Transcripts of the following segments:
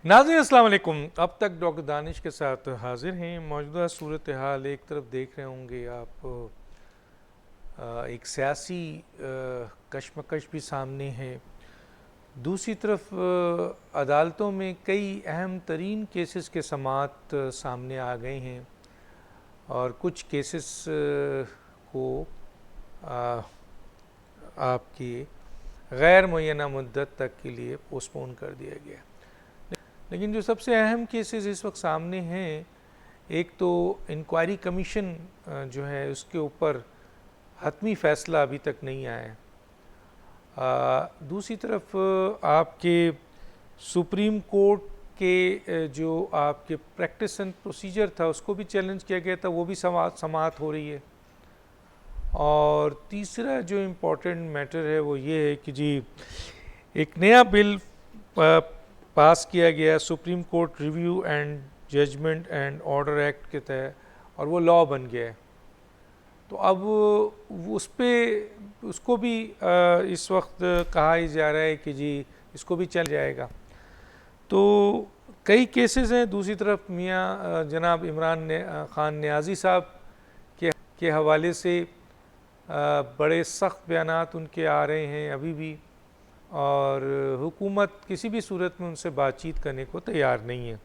ناظرین السلام علیکم. اب تک ڈاکٹر دانش کے ساتھ حاضر ہیں. موجودہ صورتحال ایک طرف دیکھ رہے ہوں گے آپ، ایک سیاسی کشمکش بھی سامنے ہے. دوسری طرف عدالتوں میں کئی اہم ترین کیسز کے سماعت سامنے آ گئے ہیں اور کچھ کیسز کو آپ کی غیر معینہ مدت تک کے لیے پوسٹ پون کر دیا گیا. لیکن جو سب سے اہم کیسز اس وقت سامنے ہیں، ایک تو انکوائری کمیشن جو ہے اس کے اوپر حتمی فیصلہ ابھی تک نہیں آیا. دوسری طرف آپ کے سپریم کورٹ کے جو آپ کے پریکٹس اینڈ پروسیجر تھا اس کو بھی چیلنج کیا گیا تھا، وہ بھی سماعت ہو رہی ہے. اور تیسرا جو امپورٹنٹ میٹر ہے وہ یہ ہے کہ جی ایک نیا بل پاس کیا گیا supreme court review and judgment and order act کے تحت، اور وہ لاء بن گیا ہے. تو اب اس کو بھی اس وقت کہا ہی جا رہا ہے کہ جی اس کو بھی چل جائے گا. تو کئی کیسز ہیں. دوسری طرف میاں جناب عمران خان نیازی صاحب کے حوالے سے بڑے سخت بیانات ان کے آ رہے ہیں ابھی بھی، اور حکومت کسی بھی صورت میں ان سے بات چیت کرنے کو تیار نہیں ہے.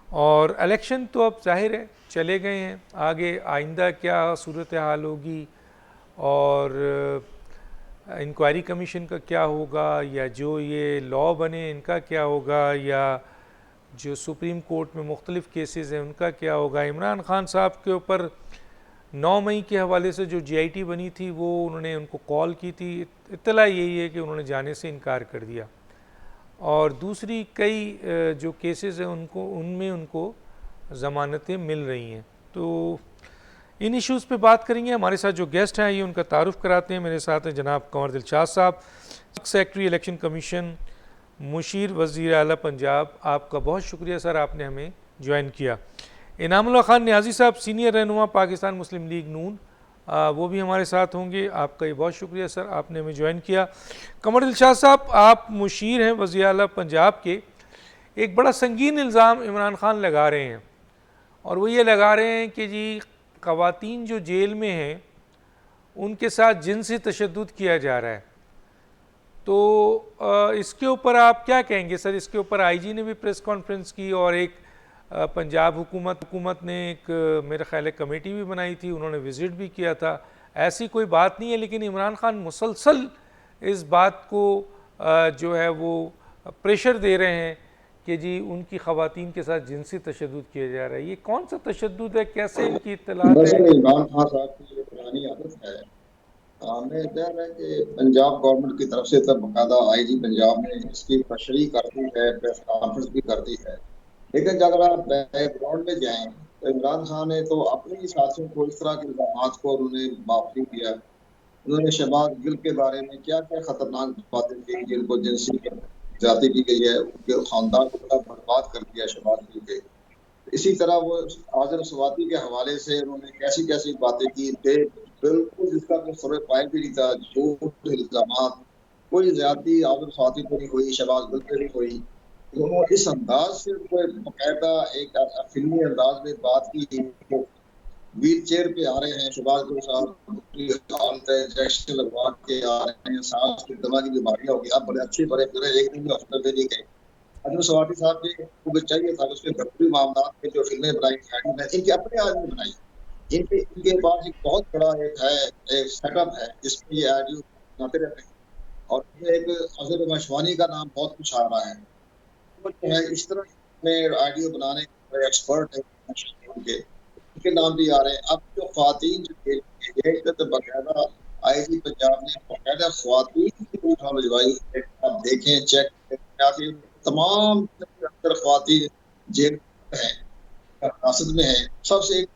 اور الیکشن تو اب ظاہر ہے چلے گئے ہیں، آگے آئندہ کیا صورتحال ہوگی اور انکوائری کمیشن کا کیا ہوگا، یا جو یہ لاء بنے ان کا کیا ہوگا، یا جو سپریم کورٹ میں مختلف کیسز ہیں ان کا کیا ہوگا. عمران خان صاحب کے اوپر 9 مئی کے حوالے سے جو جی آئی ٹی بنی تھی وہ انہوں نے ان کو کال کی تھی. اطلاع یہی ہے کہ انہوں نے جانے سے انکار کر دیا. اور دوسری کئی جو کیسز ہیں ان میں ان کو ضمانتیں مل رہی ہیں. تو ان ایشوز پہ بات کریں گے. ہمارے ساتھ جو گیسٹ ہیں یہ ان کا تعارف کراتے ہیں. میرے ساتھ ہیں جناب قمر دلشاد صاحب، سیکرٹری الیکشن کمیشن، مشیر وزیر اعلیٰ پنجاب. آپ کا بہت شکریہ سر، آپ نے ہمیں جوائن کیا. انعام اللہ خان نیازی صاحب، سینئر رہنما پاکستان مسلم لیگ نون، وہ بھی ہمارے ساتھ ہوں گے. آپ کا بہت شکریہ سر، آپ نے ہمیں جوائن کیا. قمر دلشاد صاحب، آپ مشیر ہیں وزیر اعلیٰ پنجاب کے. ایک بڑا سنگین الزام عمران خان لگا رہے ہیں، اور وہ یہ لگا رہے ہیں کہ جی خواتین جو جیل میں ہیں ان کے ساتھ جنسی تشدد کیا جا رہا ہے. تو اس کے اوپر آپ کیا کہیں گے سر؟ اس کے اوپر آئی جی نے بھی پریس کانفرنس کی، اور ایک پنجاب حکومت نے ایک میرا خیال ہے کمیٹی بھی بنائی تھی، انہوں نے وزٹ بھی کیا تھا. ایسی کوئی بات نہیں ہے، لیکن عمران خان مسلسل اس بات کو جو ہے وہ پریشر دے رہے ہیں کہ جی ان کی خواتین کے ساتھ جنسی تشدد کیا جا رہا ہے. یہ کون سا تشدد ہے؟ کیسے ان کی اطلاعات ہے؟ دراصل عمران خان صاحب کی یہ پرانی عادت ہے. ہمیں ظاہر ہے کہ پنجاب گورنمنٹ کی طرف سے تب باقاعدہ آئی جی پنجاب نے اس کی تشریح کرتی ہے، پریس کانفرنس بھی کرتی ہے. لیکن اگر آپ بیک گراؤنڈ میں جائیں تو عمران خان نے تو اپنے ساتھیوں کو اس طرح کے الزامات کو انہوں نے معاف نہیں کیا. انہوں نے شہباز گل کے بارے میں کیا کیا خطرناک باتیں کی، جن کو جنسی زیادتی کی گئی ہے، ان کے خاندان کو بڑا برباد کر دیا شہباز گل کے. اسی طرح وہ آذر سواتی کے حوالے سے انہوں نے کیسی کیسی باتیں کی تھے، بالکل جس کا کوئی سر پائل بھی نہیں تھا. جھوٹ الزامات، کوئی زیادتی آذر سواتی پہ نہیں ہوئی، شہباز گل پہ نہیں ہوئی. انہوں اس انداز سے باقاعدہ ایک فلمی انداز میں بات کی. ویل چیئر پہ آ رہے ہیں شہباز گل صاحب، انجیکشن لگوا کے آ رہے ہیں، سانس کی دما کی بیماریاں ہوگی. اب بڑے اچھے بڑے ایک دن میں ہاسپٹل پہ نہیں گئے. عدل سواتی صاحب کو چاہیے تھا اس کے گھریلو معاملات میں جو فلمیں بنائی ہیں ان کے اپنے آدمی بنائی. ان کے پاس ایک بہت بڑا ایک سیٹ اپ ہے جس میں یہ آڈیو بناتے رہتے ہیں، اور ایک اظہر مشوانی کا نام بہت کچھ آ رہا ہے. اس طرح میں آڈیو بنانے کے ایکسپرٹ ہیں، ان کے نام بھی آ رہے ہیں. اب جو خواتین جو باقاعدہ آئی جی پنجاب نے باقاعدہ خواتین کی اٹھا بجوائی. آپ دیکھیں چیک تمام خواتین جیل ہیں، حراست میں ہیں، سب سے ایک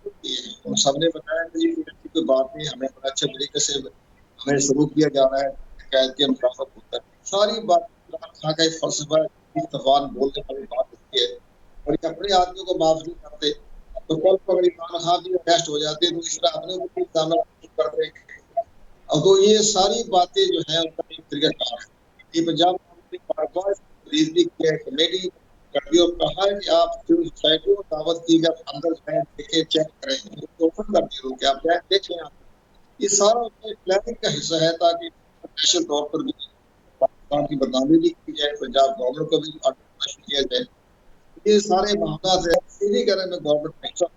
ان سب نے بتایا کہ ایسی کوئی بات نہیں، ہمیں بڑا اچھے طریقے سے ہمیں شروع کیا جا رہا ہے، قید کے مطابق ہوتا ہے. ساری بات کا ایک فلسفہ استفان بولنے والی بات ہوتی ہے، اور یہ اپنے آدمیوں کو معاف نہیں کرتے. تو کل کو اگر عمران خان بھی اریسٹ ہو جاتے تو اس طرح اپنے اوپر الزامات کرتے. اب تو یہ ساری باتیں جو ہیں ان کا ایک طریقہ کار ہے. یہ پنجاب بھی کیا کمیٹی کر دی اور کہا ہے کہ آپ سول سوسائٹی کو دعوت کی کہ آپ اندر جائیں دیکھیں چیک کریں اوپن کر دی کہ آپ جائیں دیکھیں آپ یہ سارا پلاننگ کا حصہ ہے تاکہ نیشنل طور پر بھی پاکستان کی بدنامی بھی کی جائے پنجاب گورنمنٹ کو بھی آرگنائز کیا جائے یہ سارے معاملات ہیں نہیں کرنے میں گورنمنٹ نہیں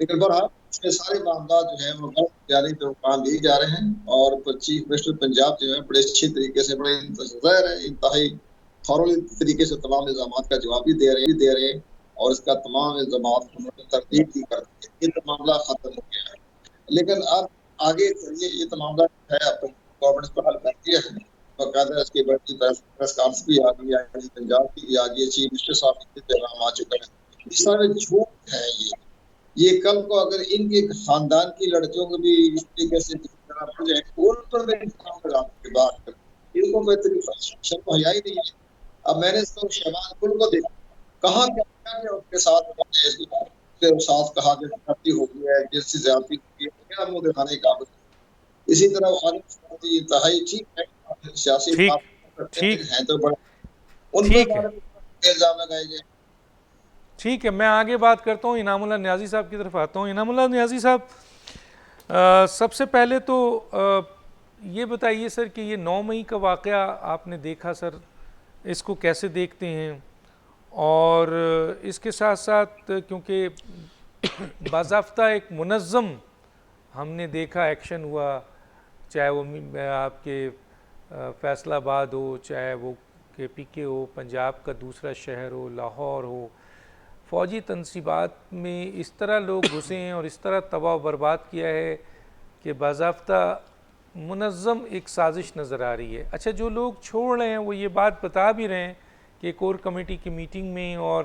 لیکن بہرحال اس میں سارے معاملات جو ہیں وہ غلط جاری پہ کام لیے جا رہے ہیں اور چیف منسٹر پنجاب جو ہے بڑے اچھی طریقے سے بڑے ظاہر ہے انتہائی فوری طریقے سے تمام الزامات کا جواب بھی دے رہے ہیں اور اس کا تمام الزامات انہوں نے تردید بھی کر دی ہے یہ معاملہ ختم ہو گیا ہے لیکن اب آگے چلیے یہ معاملہ جو ہے اب گورنمنٹ کو حل کر دیا ہے باقاعدہ اس کی بڑی پریس کانفرنس بھی آ گئی ہے پنجاب کی بھی آ گئی ہے چیف منسٹر صاحب کی پیغام آ چکا ہے اس سارے جھوٹ ہے یہ کل کو اگر ان کے خاندان کی لڑکیوں کو بھی اس طریقے سے پڑ جائے ان پر بھی کے بعد ان کو بہتری شرم حیا ہی نہیں ہے اب میں نے شہباز گل کو دیکھا کہاں کیا اس کے ساتھ کہا کہ زیادتی ہو گئی ہے جس سے زیادتی ہوئی ہے کیا منہ دکھانے کا اسی طرح انتہائی ٹھیک ہے سیاسی ٹھیک ٹھیک ہیں تو بڑے ان ٹھیک ہے پر الزام لگائے گئے ٹھیک ہے میں آگے بات کرتا ہوں انعام اللہ نیازی صاحب کی طرف آتا ہوں انعام اللہ نیازی صاحب سب سے پہلے تو یہ بتائیے سر کہ یہ 9 مئی کا واقعہ آپ نے دیکھا سر اس کو کیسے دیکھتے ہیں اور اس کے ساتھ ساتھ کیونکہ باضابطہ ایک منظم ہم نے دیکھا ایکشن ہوا چاہے وہ آپ کے فیصل آباد ہو چاہے وہ کے پی کے ہو پنجاب کا دوسرا شہر ہو لاہور ہو فوجی تنصیبات میں اس طرح لوگ گھسے ہیں اور اس طرح تباہ و برباد کیا ہے کہ باضابطہ منظم ایک سازش نظر آ رہی ہے اچھا جو لوگ چھوڑ رہے ہیں وہ یہ بات بتا بھی رہے ہیں کہ کور کمیٹی کی میٹنگ میں اور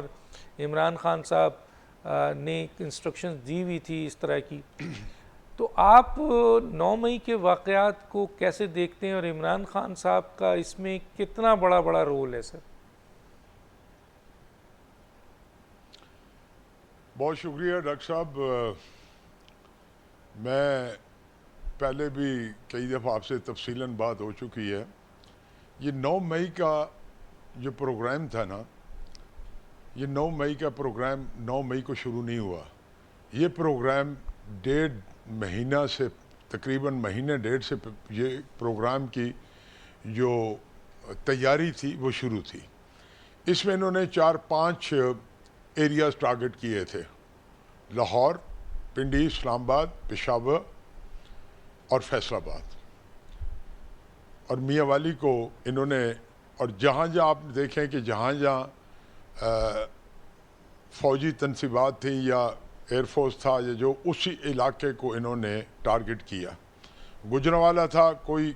عمران خان صاحب نے انسٹرکشنز دی ہوئی تھی اس طرح کی تو آپ 9 مئی کے واقعات کو کیسے دیکھتے ہیں اور عمران خان صاحب کا اس میں کتنا بڑا رول ہے سر؟ بہت شکریہ ڈاکٹر صاحب میں پہلے بھی کئی دفعہ آپ سے تفصیلاً بات ہو چکی ہے یہ 9 مئی کا جو پروگرام تھا نا یہ 9 مئی کا پروگرام 9 مئی کو شروع نہیں ہوا یہ پروگرام 1.5 مہینہ سے تقریباً مہینہ 1.5 سے یہ پروگرام کی جو تیاری تھی وہ شروع تھی اس میں انہوں نے 4-5 ایریاز ٹارگٹ کیے تھے لاہور پنڈی اسلام آباد پشاور اور فیصل آباد اور میاں والی کو انہوں نے اور جہاں جہاں آپ دیکھیں کہ جہاں جہاں فوجی تنصیبات تھیں یا ایئر فورس تھا یا جو اسی علاقے کو انہوں نے ٹارگٹ کیا گجرانوالہ تھا کوئی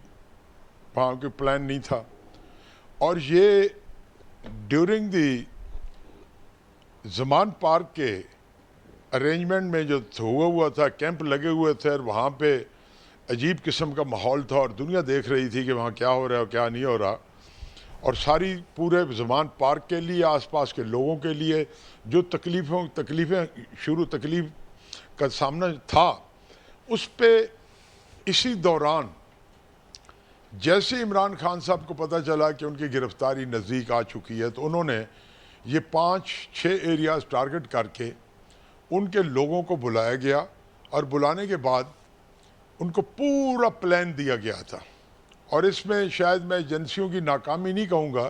وہاں کوئی پلان نہیں تھا اور یہ ڈیورنگ دی زمان پارک کے ارینجمنٹ میں جو ہوا تھا کیمپ لگے ہوئے تھے اور وہاں پہ عجیب قسم کا ماحول تھا اور دنیا دیکھ رہی تھی کہ وہاں کیا ہو رہا ہے اور کیا نہیں ہو رہا اور ساری پورے زمان پارک کے لیے آس پاس کے لوگوں کے لیے جو تکلیف کا سامنا تھا اس پہ اسی دوران جیسے عمران خان صاحب کو پتہ چلا کہ ان کی گرفتاری نزدیک آ چکی ہے تو انہوں نے یہ 5-6 ایریاز ٹارگٹ کر کے ان کے لوگوں کو بلایا گیا اور بلانے کے بعد ان کو پورا پلان دیا گیا تھا اور اس میں شاید میں ایجنسیوں کی ناکامی نہیں کہوں گا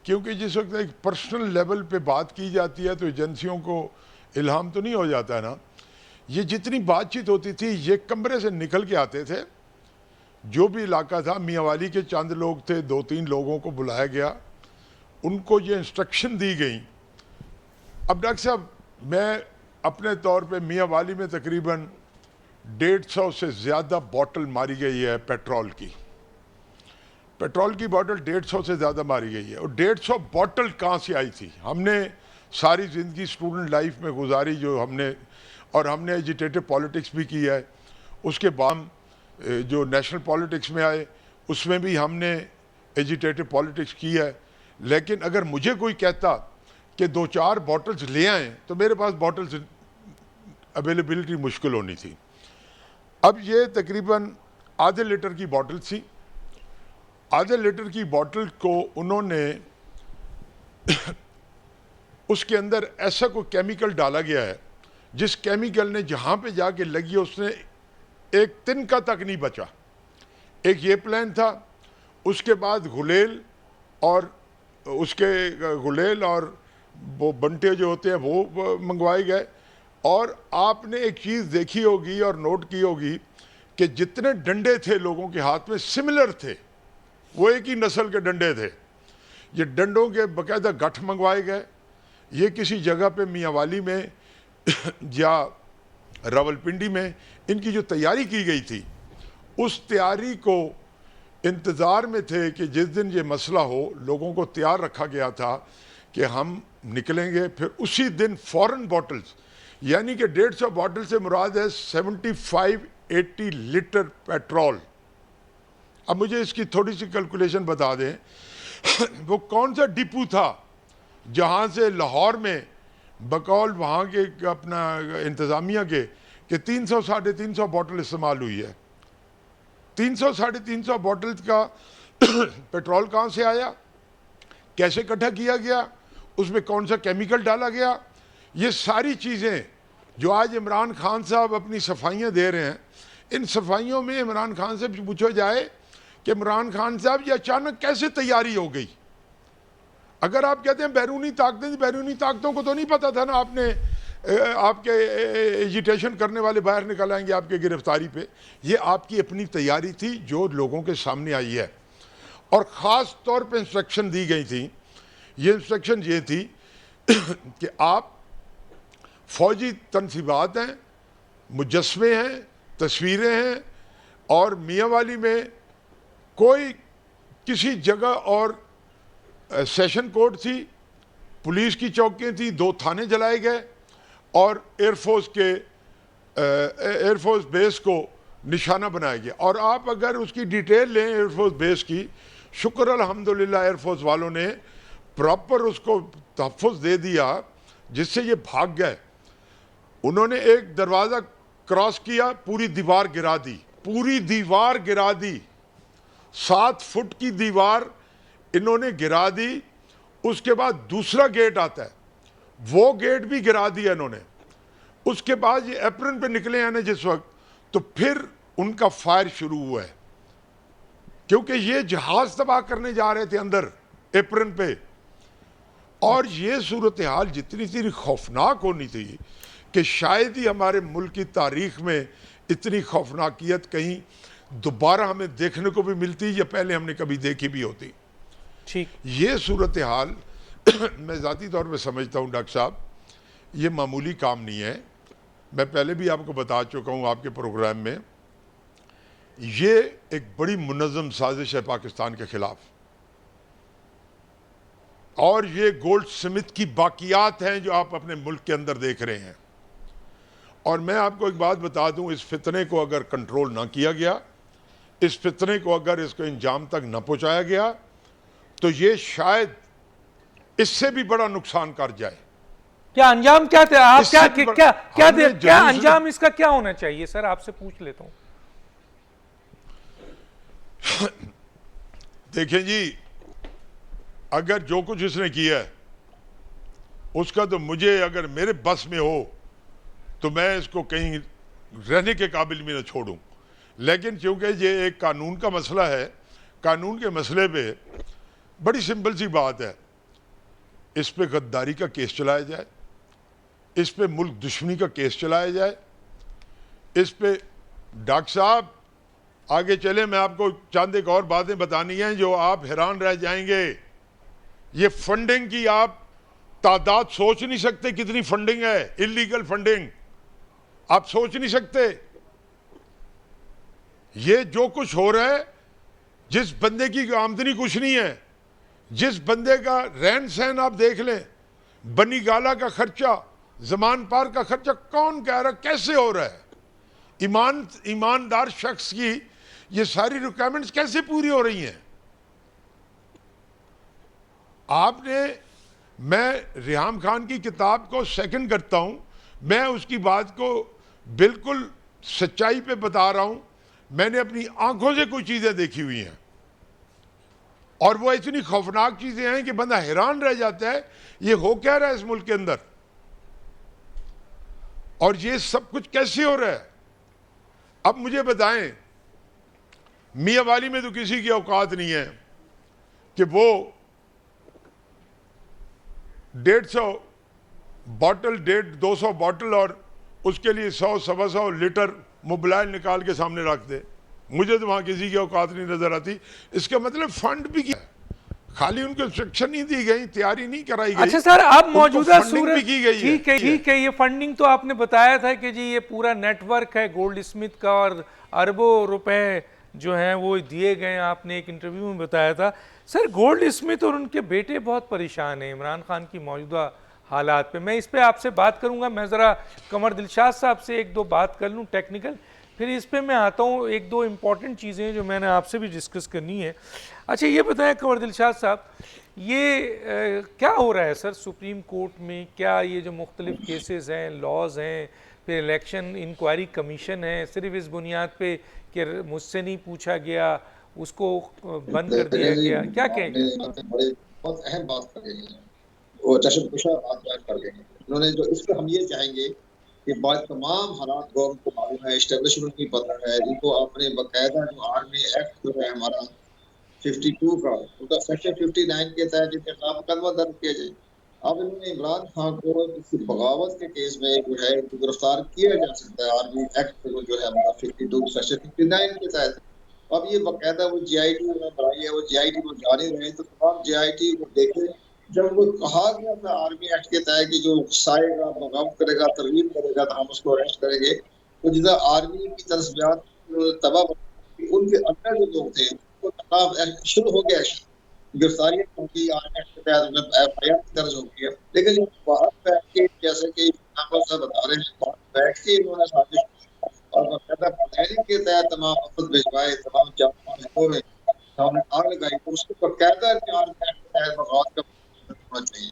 کیونکہ جس وقت ایک پرسنل لیول پہ بات کی جاتی ہے تو ایجنسیوں کو الہام تو نہیں ہو جاتا ہے نا یہ جتنی بات چیت ہوتی تھی یہ کمرے سے نکل کے آتے تھے جو بھی علاقہ تھا میاں والی کے چند لوگ تھے 2-3 لوگوں کو بلایا گیا ان کو یہ انسٹرکشن دی گئی اب ڈاکٹر صاحب میں اپنے طور پہ میاں والی میں تقریباً 150 سے زیادہ بوٹل ماری گئی ہے پیٹرول کی بوٹل 150 سے زیادہ ماری گئی ہے اور 150 بوٹل کہاں سے آئی تھی ہم نے ساری زندگی اسٹوڈنٹ لائف میں گزاری جو ہم نے ایجیٹیٹو پالیٹکس بھی کی ہے اس کے بعد جو نیشنل پالیٹکس میں آئے اس میں بھی ہم نے ایجیٹیٹو پالیٹکس کی ہے لیکن اگر مجھے کوئی کہتا کہ 2-4 بوٹلز لے آئیں تو میرے پاس بوٹلز اویلیبلٹی مشکل ہونی تھی اب یہ تقریباً آدھے لیٹر کی بوٹل تھی آدھے لیٹر کی بوٹل کو انہوں نے اس کے اندر ایسا کوئی کیمیکل ڈالا گیا ہے جس کیمیکل نے جہاں پہ جا کے لگی اس نے ایک تنکا تک نہیں بچا. ایک یہ پلان تھا, اس کے بعد غلیل اور وہ بنٹے جو ہوتے ہیں وہ منگوائے گئے. اور آپ نے ایک چیز دیکھی ہوگی اور نوٹ کی ہوگی کہ جتنے ڈنڈے تھے لوگوں کے ہاتھ میں سملر تھے, وہ ایک ہی نسل کے ڈنڈے تھے. یہ ڈنڈوں کے باقاعدہ گٹھ منگوائے گئے. یہ کسی جگہ پہ میاں والی میں یا راولپنڈی میں ان کی جو تیاری کی گئی تھی, اس تیاری کو انتظار میں تھے کہ جس دن یہ مسئلہ ہو لوگوں کو تیار رکھا گیا تھا کہ ہم نکلیں گے. پھر اسی دن فورن باٹلز, یعنی کہ 150 باٹل سے مراد ہے 75-80 لیٹر پیٹرول. اب مجھے اس کی تھوڑی سی کیلکولیشن بتا دیں, وہ کون سا ڈپو تھا جہاں سے لاہور میں بقول وہاں کے اپنا انتظامیہ کے کہ 300-350 باٹل استعمال ہوئی ہے. 300-350 باٹل کا پیٹرول کہاں سے آیا, کیسے اکٹھا کیا گیا, اس میں کون سا کیمیکل ڈالا گیا. یہ ساری چیزیں جو آج عمران خان صاحب اپنی صفائیاں دے رہے ہیں, ان صفائیوں میں عمران خان سے پوچھا جائے کہ عمران خان صاحب یہ اچانک کیسے تیاری ہو گئی. اگر آپ کہتے ہیں بیرونی طاقتوں کو تو نہیں پتا تھا نا, آپ کے ایجیٹیشن کرنے والے باہر نکل آئیں گے آپ کے گرفتاری پہ. یہ آپ کی اپنی تیاری تھی جو لوگوں کے سامنے آئی ہے, اور خاص طور پہ انسٹرکشن دی گئی تھی. یہ انسٹرکشن یہ تھی کہ آپ فوجی تنصیبات ہیں, مجسمے ہیں, تصویریں ہیں, اور میاں والی میں کوئی کسی جگہ اور سیشن کورٹ تھی, پولیس کی چوکیاں تھیں, 2 تھانے جلائے گئے, اور ایئر فورس بیس کو نشانہ بنایا گیا. اور آپ اگر اس کی ڈیٹیل لیں ایئر فورس بیس کی, شکر الحمدللہ ایئر فورس والوں نے پراپر اس کو تحفظ دے دیا جس سے یہ بھاگ گئے. انہوں نے ایک دروازہ کراس کیا, پوری دیوار گرا دی, 7 فٹ کی دیوار انہوں نے گرا دی. اس کے بعد دوسرا گیٹ آتا ہے, وہ گیٹ بھی گرا دیا انہوں نے. اس کے بعد یہ اپرن پہ نکلے ہیں نا جس وقت, تو پھر ان کا فائر شروع ہوا ہے, کیونکہ یہ جہاز تباہ کرنے جا رہے تھے اندر اپرن پہ. اور یہ صورتحال جتنی خوفناک ہونی تھی کہ شاید ہی ہمارے ملک کی تاریخ میں اتنی خوفناکیت کہیں دوبارہ ہمیں دیکھنے کو بھی ملتی یا پہلے ہم نے کبھی دیکھی بھی ہوتی. یہ صورتحال میں ذاتی طور پہ سمجھتا ہوں ڈاکٹر صاحب یہ معمولی کام نہیں ہے. میں پہلے بھی آپ کو بتا چکا ہوں آپ کے پروگرام میں, یہ ایک بڑی منظم سازش ہے پاکستان کے خلاف, اور یہ گولڈ سمتھ کی باقیات ہیں جو آپ اپنے ملک کے اندر دیکھ رہے ہیں. اور میں آپ کو ایک بات بتا دوں, اس فتنے کو اگر کنٹرول نہ کیا گیا, اس فتنے کو اگر اس کو انجام تک نہ پہنچایا گیا, تو یہ شاید اس سے بھی بڑا نقصان کر جائے. کیا انجام کیا تھا, آپ کیا انجام اس کا کیا ہونا چاہیے سر, آپ سے پوچھ لیتا ہوں. دیکھیں جی, اگر جو کچھ اس نے کیا ہے اس کا تو مجھے اگر میرے بس میں ہو تو میں اس کو کہیں رہنے کے قابل بھی نہ چھوڑوں. لیکن چونکہ یہ ایک قانون کا مسئلہ ہے, قانون کے مسئلے پہ بڑی سمپل سی بات ہے, اس پہ غداری کا کیس چلایا جائے, اس پہ ملک دشمنی کا کیس چلایا جائے, اس پہ ڈاکٹر صاحب آگے چلے, میں آپ کو چند ایک اور باتیں بتانی ہیں جو آپ حیران رہ جائیں گے. یہ فنڈنگ کی آپ تعداد سوچ نہیں سکتے کتنی فنڈنگ ہے, انلیگل فنڈنگ آپ سوچ نہیں سکتے. یہ جو کچھ ہو رہا ہے, جس بندے کی آمدنی کچھ نہیں ہے, جس بندے کا رہن سہن آپ دیکھ لیں, بنی گالا کا خرچہ, زمان پار کا خرچہ, کون کہہ رہا کیسے ہو رہا ہے؟ ایماندار شخص کی یہ ساری ریکوائرمنٹس کیسے پوری ہو رہی ہیں؟ آپ نے, میں ریحام خان کی کتاب کو سیکنڈ کرتا ہوں, میں اس کی بات کو بالکل سچائی پہ بتا رہا ہوں. میں نے اپنی آنکھوں سے کوئی چیزیں دیکھی ہوئی ہیں, اور وہ اتنی خوفناک چیزیں ہیں کہ بندہ حیران رہ جاتا ہے یہ ہو کیا رہا ہے اس ملک کے اندر، اور یہ سب کچھ کیسے ہو رہا ہے۔ اب مجھے بتائیں، میاں والی میں تو کسی کی اوقات نہیں ہے کہ وہ 150 باٹل 200 باٹل اور اس کے لیے 100 لیٹر موبلائل نکال کے سامنے رکھ دے۔ مجھے تو وہاں کسی کی اوقات نہیں نظر آتی۔ اس کا مطلب فنڈ بھی کیا ہے، خالی ان کو انسٹرکشن نہیں دی گئی، تیاری نہیں کرائی گئی۔ اچھا سر، اب موجودہ فنڈنگ بھی کی گئی ہے۔ ٹھیک ہے، یہ فنڈنگ تو آپ نے بتایا تھا کہ جی یہ پورا نیٹ ورک ہے گولڈ اسمتھ کا اور اربوں روپے جو ہیں وہ دیے گئے ہیں، آپ نے ایک انٹرویو میں بتایا تھا۔ سر گولڈ اسمتھ اور ان کے بیٹے بہت پریشان ہیں عمران خان کی موجودہ حالات پہ، میں اس پہ آپ سے بات کروں گا۔ میں ذرا قمر دلشاد صاحب سے ایک دو بات کر لوں ٹیکنیکل، پھر اس پہ میں آتا ہوں ایک دو امپورٹنٹ چیزیں جو میں نے آپ سے بھی ڈسکس کرنی ہے۔ اچھا یہ بتائیں قمر دلشاد صاحب، یہ کیا ہو رہا ہے سر سپریم کورٹ میں؟ کیا یہ جو مختلف کیسز ہیں، لاز ہیں، پھر الیکشن انکوائری کمیشن ہے، صرف اس بنیاد پہ کہ مجھ سے نہیں پوچھا گیا اس کو بند کر دیا گیا؟ کیا کہیں گے؟ بہت اہم بات کر گئی ہے، وہ چشم کشا بات بیان کر گئی ہے انہوں نے، جو اس پہ ہم یہ چاہیں گے کہ بعض تمام حالات گورنمنٹ کو معلوم ہے، اسٹیبلشمنٹ کی پتہ ہے، ان کو اپنے باقاعدہ جو آرمی ایکٹ جو ہے ہمارا 52 کا، ان کا سیکشن 59 کے تحت ان کے خلاف مقدمہ درج کیا جائے۔ اب انہوں نے عمران خان کو کسی بغاوت کے کیس میں جو ہے ان کو گرفتار کیا جا سکتا ہے آرمی ایکٹ جو ہے ہمارا 52 سیکشن 59 کے تحت۔ اب یہ باقاعدہ وہ جی آئی ٹی میں بنائی ہے، وہ جی آئی ٹی کو جاری رہے تو تمام جی آئی ٹی کو دیکھیں۔ جب وہ کہا گیا تھا آرمی ایکٹ کے تحت کہ جو اکسائے گا، بغاوت کرے گا، ترغیب کرے گا تو ہم اس کو اریسٹ کریں گے، تو جیسا آرمی کی تنصیبات تباہ ان کے اندر جو لوگ تھے شروع ہو گیا، گرفتاریاں ہو گئی، آرمی ایکٹ کے تحت ایف آئی آر درج ہو گئی ہے، لیکن جو باہر بیٹھ کے جیسے کہ صاحب بتا رہے ہیں، باہر بیٹھ کے انہوں نے سازش اور باقاعدہ پلاننگ کے تحت تمام افراد بھجوائے، تمام جامعوں میں ہم نے آگ لگائی، تو اس کو باقاعدہ آرمی ایکٹ کے تحت بغاوت کا ہونا چاہیے۔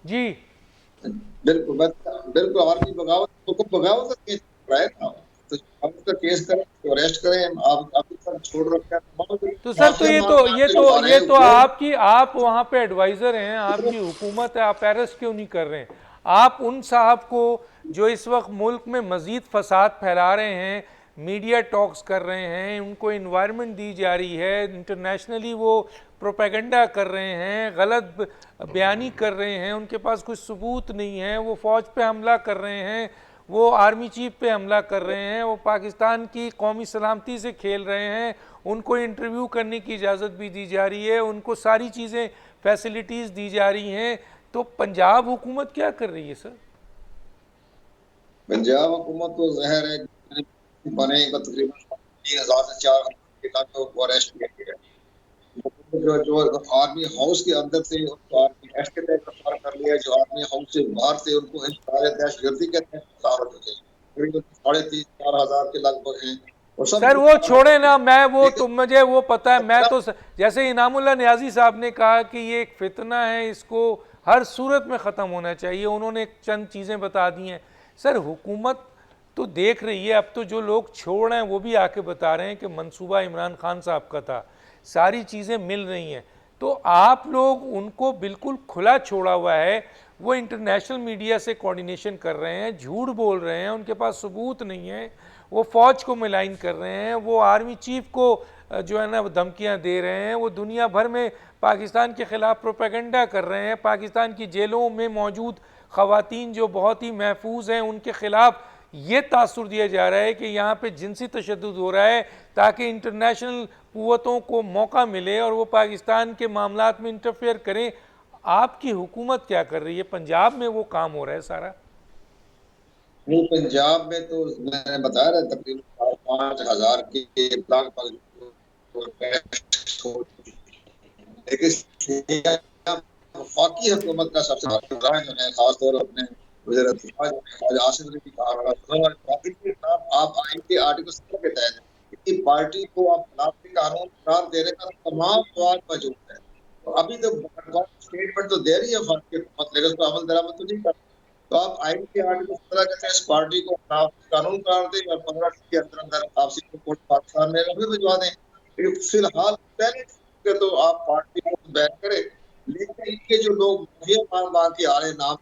جی بالکل بالکل، آرمی بغاوت بغاوت کا کیس رہا ہے نا، تو بغاوت کا کیس کریں، تو اریسٹ کریں، آپ ابھی تک چھوڑ رکھا ہے تو سر، تو یہ تو آپ وہاں پہ ایڈوائزر ہیں، آپ کی حکومت ہے، آپ اریسٹ کیوں نہیں کر رہے ہیں؟ آپ ان صاحب کو جو اس وقت ملک میں مزید فساد پھیلا رہے ہیں، میڈیا ٹاکس کر رہے ہیں، ان کو انوائرمنٹ دی جا رہی ہے، انٹرنیشنلی وہ پروپیگنڈا کر رہے ہیں، غلط بیانی کر رہے ہیں، ان کے پاس کوئی ثبوت نہیں ہے، وہ فوج پہ حملہ کر رہے ہیں، وہ آرمی چیف پہ حملہ کر رہے ہیں، وہ پاکستان کی قومی سلامتی سے کھیل رہے ہیں، ان کو انٹرویو کرنے کی اجازت بھی دی جا رہی ہے، ان کو ساری چیزیں فیسلٹیز دی جا رہی ہیں، تو پنجاب حکومت کیا کر رہی ہے سر؟ پنجاب حکومت تو ظاہر ہے بنے کا تقریباً 3000 سے 4000 کے تک کو اریسٹ کیا گیا ہے، جو آرمی ہاؤس کے اندر تھے ان کو آرمی ایکٹ کے تحت گرفتار کر لیا، جو آرمی ہاؤس سے باہر تھے ان کو دہشت گردی کے تحت گرفتار ہو گئے، تقریباً 3500-4000 کے لگ بھگ ہیں۔ سر وہ چھوڑے نا، میں وہ تو مجھے وہ پتہ ہے، میں تو جیسے انعام اللہ نیازی صاحب نے کہا کہ یہ ایک فتنہ ہے، اس کو ہر صورت میں ختم ہونا چاہیے، انہوں نے چند چیزیں بتا دی ہیں۔ سر حکومت تو دیکھ رہی ہے، اب تو جو لوگ چھوڑ رہے ہیں وہ بھی آ کے بتا رہے ہیں کہ منصوبہ عمران خان صاحب کا تھا، ساری چیزیں مل رہی ہیں، تو آپ لوگ ان کو بالکل کھلا چھوڑا ہوا ہے، وہ انٹرنیشنل میڈیا سے کوارڈینیشن کر رہے ہیں، جھوٹ بول رہے ہیں، ان کے پاس ثبوت نہیں ہے، وہ فوج کو ملائن کر رہے ہیں، وہ آرمی چیف کو جو ہے نا دھمکیاں دے رہے ہیں، وہ دنیا بھر میں پاکستان کے خلاف پروپیگنڈا کر رہے ہیں، پاکستان کی جیلوں میں موجود خواتین جو بہت ہی محفوظ ہیں ان کے خلاف یہ تاثر دیا جا رہا ہے کہ یہاں پہ جنسی تشدد ہو رہا ہے تاکہ انٹرنیشنل قوتوں کو موقع ملے اور وہ پاکستان کے معاملات میں انٹرفیئر کریں۔ آپ کی حکومت کیا کر رہی ہے؟ پنجاب میں وہ کام ہو رہا ہے سارا؟ نہیں، پنجاب میں تو میں نے بتایا رہا تقریباً 5000 کے لگ بھگ، لیکن وفاقی حکومت کا سب سے بڑا رہا ہے، خاص طور اپنے وزیر دفاع آصف علی آپ آئین کے آرٹیکل 17 کے تحت کسی پارٹی کو آپ خلاف قانون قرار دینے کا تمام مواد موجود ہے، ابھی تو اسٹیٹمنٹ تو دے رہی ہے وفاقی حکومت، لیکن اس کو عمل درآمد تو نہیں کر، تو آپ آئین کے آرٹیکل 17 کے تحت اس پارٹی کو خلاف قانون قرار دیں اور 15 دن کے اندر اندر آپ سپریم کورٹ پاکستان میں بھی بھجوا دیں، فی الحال پہلے کہ تو آپ پارٹی کو بین کریں، لیکن ان کے جو لوگ مافیا مانگ کے آ رہے ہیں، نام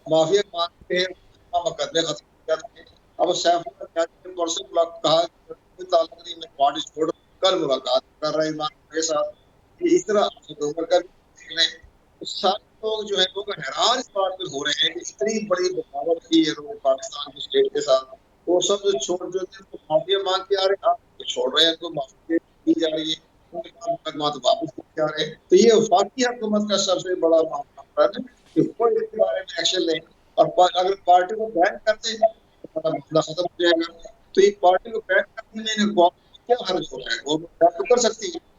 مافیا مانگتے ہیں، مقدمے ختم کر دیں۔ اب سیف اللہ نے پرسوں کہا کہ کوئی تعلق نہیں، میں پارٹی چھوڑ کر ملاقات کر رہے عمران کے ساتھ، کہ اس طرح عمر کا بھی لیں۔ سارے لوگ جو ہے وہ حیران اس بات پہ ہو رہے ہیں کہ اتنی بڑی بغاوت کی ہے پاکستان کی اسٹیٹ کے ساتھ، وہ سب جو چھوڑ جو تھے معافیا مانگ کے آ رہے ہیں، آپ چھوڑ رہے ہیں تو معافی دی جا رہی ہے، مقدمات واپس دیے جا رہے ہیں۔ تو یہ وفاقی حکومت کا سب سے بڑا معاملہ ہے کہ کوئی اس کے بارے میں ایکشن لیں، اور اگر پارٹی کو بین کرتے ہیں تو مسئلہ ختم ہو جائے گا۔ تو یہ پارٹی کو بین کرنے میں گورنمنٹ کیا حرج ہو رہا ہے؟ گورنمنٹ تو کر سکتی ہے۔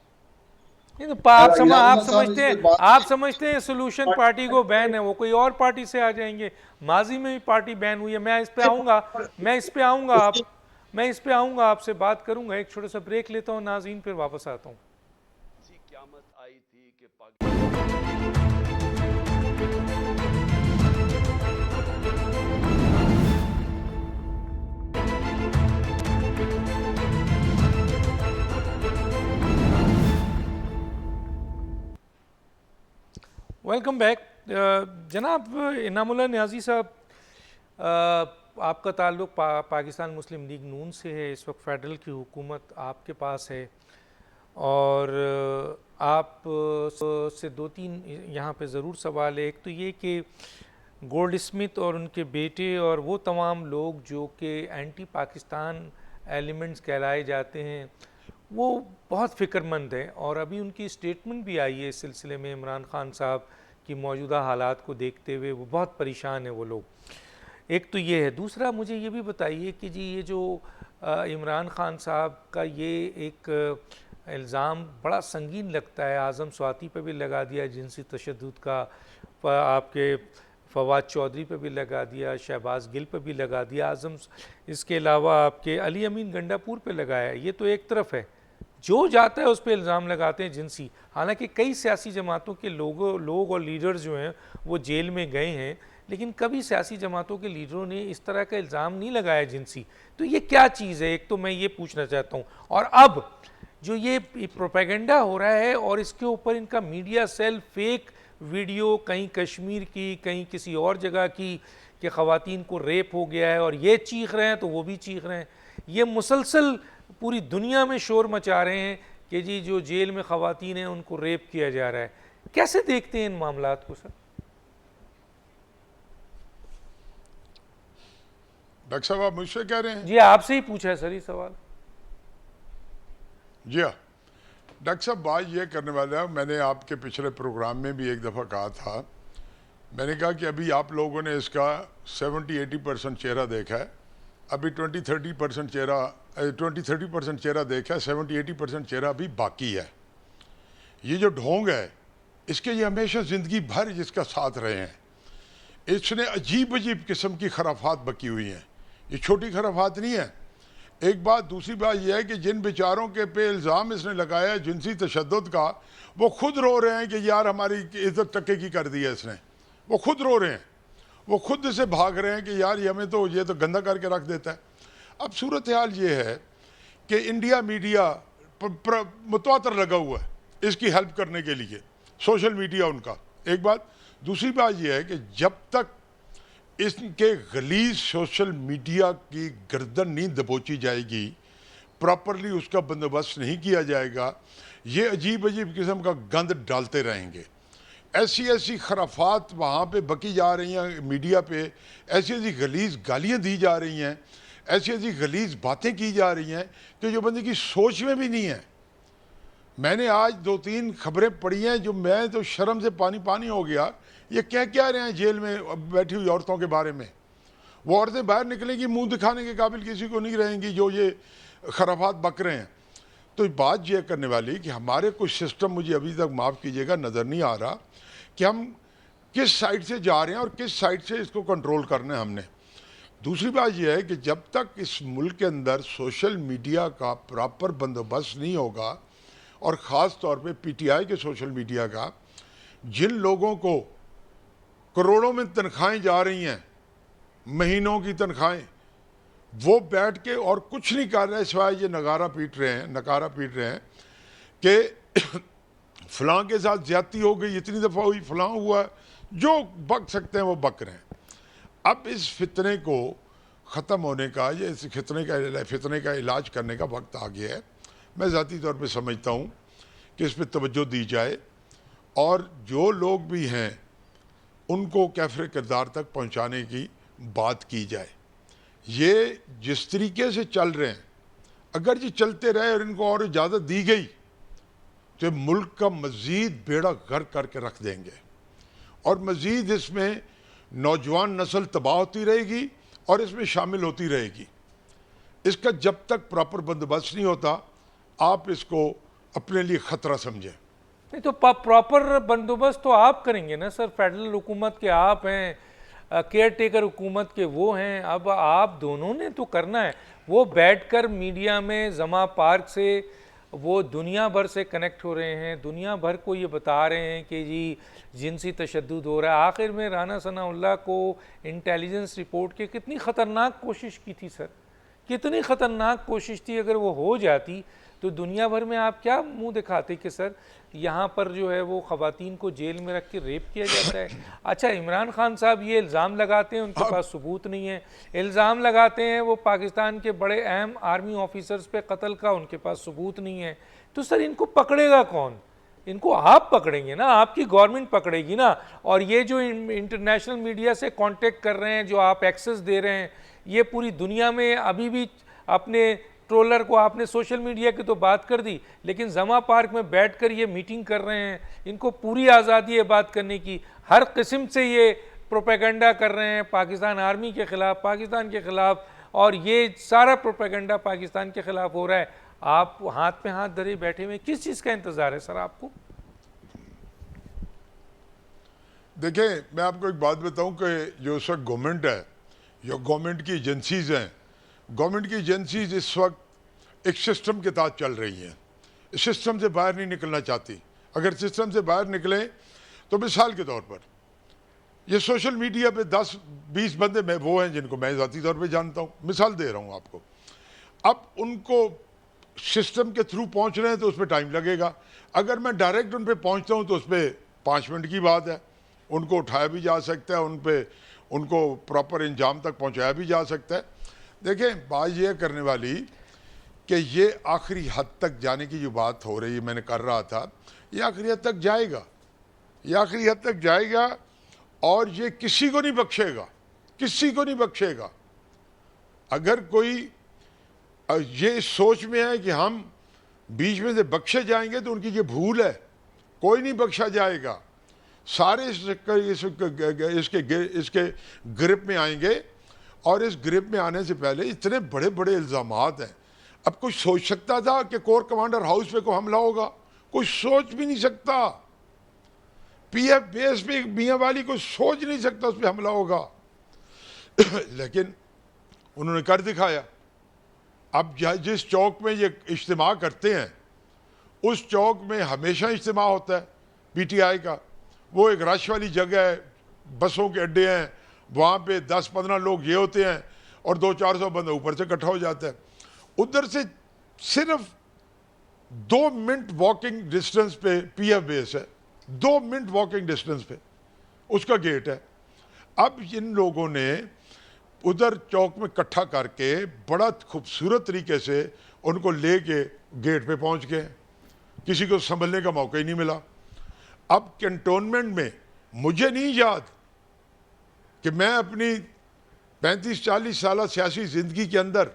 نہیں تو آپ اعجاز اللہ صاحب نے سمجھتے ہیں، اس پہ بات آپ سمجھتے ہیں سولوشن پارٹی کو بین ہے، وہ کوئی اور پارٹی سے آ جائیں گے؟ ماضی میں بھی پارٹی بین ہوئی ہے، میں اس پہ آؤں گا، میں اس پہ آؤں گا آپ سے بات کروں گا۔ ایک چھوٹا سا بریک لیتا ہوں ناظرین، پھر واپس آتا ہوں۔ قیامت آئی تھی کہ پاکستان ویلکم بیک۔ جناب انعام اللہ نیازی صاحب، آپ کا تعلق پاکستان مسلم لیگ نون سے ہے، اس وقت فیڈرل کی حکومت آپ کے پاس ہے، اور آپ سے دو تین یہاں پہ ضرور سوال ہے۔ ایک تو یہ کہ گولڈ اسمتھ اور ان کے بیٹے اور وہ تمام لوگ جو کہ اینٹی پاکستان ایلیمنٹس کہلائے جاتے ہیں، وہ بہت فکر مند ہیں، اور ابھی ان کی اسٹیٹمنٹ بھی آئی ہے اس سلسلے میں، عمران خان صاحب کی موجودہ حالات کو دیکھتے ہوئے وہ بہت پریشان ہیں وہ لوگ۔ ایک تو یہ ہے۔ دوسرا مجھے یہ بھی بتائیے کہ جی یہ جو عمران خان صاحب کا یہ ایک الزام بڑا سنگین لگتا ہے، اعظم سواتی پہ بھی لگا دیا جنسی تشدد کا، آپ کے فواد چودھری پہ بھی لگا دیا، شہباز گل پہ بھی لگا دیا، اس کے علاوہ آپ کے علی امین گنڈا پور پہ لگایا۔ یہ تو ایک طرف ہے، جو جاتا ہے اس پہ الزام لگاتے ہیں جنسی۔ حالانکہ کئی سیاسی جماعتوں کے لوگ اور لیڈرز جو ہیں وہ جیل میں گئے ہیں، لیکن کبھی سیاسی جماعتوں کے لیڈروں نے اس طرح کا الزام نہیں لگایا جنسی۔ تو یہ کیا چیز ہے؟ ایک تو میں یہ پوچھنا چاہتا ہوں۔ اور اب جو یہ پروپیگنڈا ہو رہا ہے اور اس کے اوپر ان کا میڈیا سیل فیک ویڈیو، کہیں کشمیر کی، کہیں کسی اور جگہ کی، کہ خواتین کو ریپ ہو گیا ہے، اور یہ چیخ رہے ہیں تو وہ بھی چیخ رہے ہیں، یہ مسلسل پوری دنیا میں شور مچا رہے ہیں کہ جی جو جیل میں خواتین ہیں ان کو ریپ کیا جا رہا ہے۔ کیسے دیکھتے ہیں ان معاملات کو سر؟ ڈاکٹر صاحب آپ مجھ سے کہہ رہے ہیں؟ جی آپ سے ہی پوچھا ہے سر یہ سوال۔ جی ہاں ڈاکٹر صاحب، بات یہ کرنے والا ہے، میں نے آپ کے پچھلے پروگرام میں بھی ایک دفعہ کہا تھا، میں نے کہا کہ ابھی آپ لوگوں نے اس کا 70-80% چہرہ دیکھا ہے، ابھی 20-30% چہرہ دیکھا ہے، 70-80% چہرہ ابھی باقی ہے۔ یہ جو ڈھونگ ہے اس کے یہ ہمیشہ زندگی بھر جس کا ساتھ رہے ہیں، اس نے عجیب قسم کی خرافات بکی ہوئی ہیں، یہ چھوٹی خرافات نہیں ہے۔ ایک بات، دوسری بات یہ ہے کہ جن بیچاروں کے پہ الزام اس نے لگایا جنسی تشدد کا، وہ خود رو رہے ہیں کہ یار ہماری عزت ٹکے کی کر دی ہے اس نے، وہ خود رو رہے ہیں، وہ خود اسے بھاگ رہے ہیں کہ یار یہ تو گندہ کر کے رکھ دیتا ہے۔ اب صورتحال یہ ہے کہ انڈیا میڈیا متواتر لگا ہوا ہے اس کی ہیلپ کرنے کے لیے، سوشل میڈیا ان کا، ایک بات۔ دوسری بات یہ ہے کہ جب تک اس کے غلیظ سوشل میڈیا کی گردن نہیں دبوچی جائے گی، پراپرلی اس کا بندوبست نہیں کیا جائے گا، یہ عجیب قسم کا گند ڈالتے رہیں گے۔ ایسی خرافات وہاں پہ بکی جا رہی ہیں میڈیا پہ، ایسی غلیظ گالیاں دی جا رہی ہیں، ایسی غلیظ باتیں کی جا رہی ہیں کہ جو بندے کی سوچ میں بھی نہیں ہے۔ میں نے آج 2-3 خبریں پڑھی ہیں جو میں تو شرم سے پانی ہو گیا، یہ کیا رہے ہیں جیل میں بیٹھی ہوئی عورتوں کے بارے میں۔ وہ عورتیں باہر نکلیں گی، منہ دکھانے کے قابل کسی کو نہیں رہیں گی جو یہ خرافات بک رہے ہیں۔ تو بات یہ کرنے والی کہ ہمارے کچھ سسٹم، مجھے ابھی تک معاف کیجیے گا نظر نہیں آ رہا کہ ہم کس سائڈ سے جا رہے ہیں اور کس سائڈ سے اس کو کنٹرول کرنا ہے ہم نے۔ دوسری بات یہ ہے کہ جب تک اس ملک کے اندر سوشل میڈیا کا پراپر بندوبست نہیں ہوگا، اور خاص طور پہ پی ٹی آئی کے سوشل میڈیا کا، جن لوگوں کو کروڑوں میں تنخواہیں جا رہی ہیں، مہینوں کی تنخواہیں، وہ بیٹھ کے اور کچھ نہیں کر رہے سوائے یہ نگارہ پیٹ رہے ہیں کہ فلاں کے ساتھ زیادتی ہو گئی، اتنی دفعہ ہوئی، فلاں ہوا، جو بک سکتے ہیں وہ بک رہے ہیں۔ اب اس فتنے کو ختم ہونے کا، یہ اس فتنے کا علاج کرنے کا وقت آ گیا ہے۔ میں ذاتی طور پہ سمجھتا ہوں کہ اس پہ توجہ دی جائے، اور جو لوگ بھی ہیں ان کو کیفر کردار تک پہنچانے کی بات کی جائے۔ یہ جس طریقے سے چل رہے ہیں، اگر یہ چلتے رہے اور ان کو اور اجازت دی گئی تو ملک کا مزید بیڑا غرق کر کے رکھ دیں گے، اور مزید اس میں نوجوان نسل تباہ ہوتی رہے گی اور اس میں شامل ہوتی رہے گی۔ اس کا جب تک پراپر بندوبست نہیں ہوتا، آپ اس کو اپنے لیے خطرہ سمجھیں۔ نہیں تو پراپر بندوبست تو آپ کریں گے نا سر، فیڈرل حکومت کے آپ ہیں، کیئر ٹیکر حکومت کے وہ ہیں، اب آپ دونوں نے تو کرنا ہے۔ وہ بیٹھ کر میڈیا میں زما پارک سے وہ دنیا بھر سے کنیکٹ ہو رہے ہیں، دنیا بھر کو یہ بتا رہے ہیں کہ جی جنسی تشدد ہو رہا ہے۔ آخر میں رانا ثناء اللہ کو انٹیلیجنس رپورٹ کے کتنی خطرناک کوشش کی تھی سر، کتنی خطرناک کوشش تھی، اگر وہ ہو جاتی تو دنیا بھر میں آپ کیا منہ دکھاتے کہ سر یہاں پر جو ہے وہ خواتین کو جیل میں رکھ کے ریپ کیا جاتا ہے۔ اچھا عمران خان صاحب یہ الزام لگاتے ہیں، ان کے پاس ثبوت نہیں ہے، الزام لگاتے ہیں وہ پاکستان کے بڑے اہم آرمی آفیسرز پہ قتل کا، ان کے پاس ثبوت نہیں ہے، تو سر ان کو پکڑے گا کون؟ ان کو آپ پکڑیں گے نا، آپ کی گورنمنٹ پکڑے گی نا۔ اور یہ جو انٹرنیشنل میڈیا سے کانٹیکٹ کر رہے ہیں، جو آپ ایکسس دے رہے ہیں، یہ پوری دنیا میں ابھی بھی اپنے ٹرولر کو آپ نے سوشل میڈیا کی تو بات کر دی، لیکن زما پارک میں بیٹھ کر یہ میٹنگ کر رہے ہیں، ان کو پوری آزادی ہے بات کرنے کی، ہر قسم سے یہ پروپیگنڈا کر رہے ہیں پاکستان آرمی کے خلاف، پاکستان کے خلاف، اور یہ سارا پروپیگنڈا پاکستان کے خلاف ہو رہا ہے۔ آپ ہاتھ پہ ہاتھ دھرے بیٹھے ہوئے، کس چیز کا انتظار ہے سر آپ کو؟ دیکھیں میں آپ کو ایک بات بتاؤں کہ جو اس وقت گورنمنٹ ہے، جو گورنمنٹ کی ایجنسیز ہیں، گورنمنٹ کی ایجنسیز اس وقت ایک سسٹم کے تحت چل رہی ہیں، اس سسٹم سے باہر نہیں نکلنا چاہتی۔ اگر سسٹم سے باہر نکلیں تو مثال کے طور پر یہ سوشل میڈیا پہ 10-20 بندے میں وہ ہیں جن کو میں ذاتی طور پہ جانتا ہوں، مثال دے رہا ہوں آپ کو۔ اب ان کو سسٹم کے تھرو پہنچ رہے ہیں تو اس پہ ٹائم لگے گا، اگر میں ڈائریکٹ ان پہ پہنچتا ہوں تو اس پہ 5 منٹ کی بات ہے، ان کو اٹھایا بھی جا سکتا ہے، ان کو پراپر انجام تک پہنچایا بھی جا سکتا ہے۔ دیکھیں بات یہ کرنے والی کہ یہ آخری حد تک جانے کی جو بات ہو رہی ہے، میں نے کر رہا تھا، یہ آخری حد تک جائے گا، یہ آخری حد تک جائے گا، اور یہ کسی کو نہیں بخشے گا، کسی کو نہیں بخشے گا۔ اگر کوئی یہ سوچ میں ہے کہ ہم بیچ میں سے بخشے جائیں گے تو ان کی یہ بھول ہے، کوئی نہیں بخشا جائے گا، سارے اس کے گرپ میں آئیں گے، اور اس گرپ میں آنے سے پہلے اتنے بڑے بڑے الزامات ہیں۔ اب کوئی سوچ سکتا تھا کہ کور کمانڈر ہاؤس پہ کوئی حملہ ہوگا؟ کوئی سوچ بھی نہیں سکتا۔ پی ایف بیس پہ میاں والی کوئی سوچ نہیں سکتا اس پہ حملہ ہوگا، لیکن انہوں نے کر دکھایا۔ اب جس چوک میں یہ اجتماع کرتے ہیں اس چوک میں ہمیشہ اجتماع ہوتا ہے پی ٹی آئی کا، وہ ایک رش والی جگہ ہے، بسوں کے اڈے ہیں، وہاں پہ 10-15 لوگ یہ ہوتے ہیں اور 200-400 بندہ اوپر سے اکٹھا ہو جاتا ہے۔ ادھر سے صرف 2 منٹ واکنگ ڈسٹنس پہ پی ایف بیس ہے، 2 منٹ واکنگ ڈسٹنس پہ اس کا گیٹ ہے۔ اب ان لوگوں نے ادھر چوک میں اکٹھا کر کے بڑا خوبصورت طریقے سے ان کو لے کے گیٹ پہ پہنچ گئے، کسی کو سنبھلنے کا موقع ہی نہیں ملا۔ اب کنٹونمنٹ میں مجھے نہیں یاد کہ میں اپنی 35-40 سالہ سیاسی زندگی کے اندر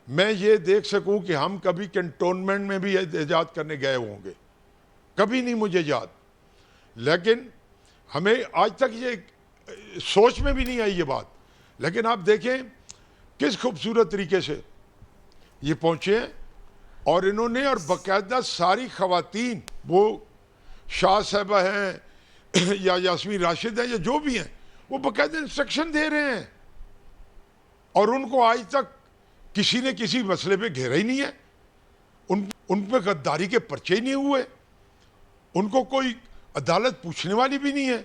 میں یہ دیکھ سکوں کہ ہم کبھی کنٹونمنٹ میں بھی احتجاج کرنے گئے ہوں گے، کبھی نہیں مجھے یاد۔ لیکن ہمیں آج تک یہ سوچ میں بھی نہیں آئی یہ بات، لیکن آپ دیکھیں کس خوبصورت طریقے سے یہ پہنچے ہیں، اور انہوں نے، اور باقاعدہ ساری خواتین، وہ شاہ صاحبہ ہیں یا یاسمین راشد ہیں یا جو بھی ہیں، وہ باقاعدہ انسٹرکشن دے رہے ہیں، اور ان کو آج تک کسی نے کسی مسئلے پہ گھیرا ہی نہیں ہے، ان پہ غداری کے پرچے ہی نہیں ہوئے، ان کو کوئی عدالت پوچھنے والی بھی نہیں ہے۔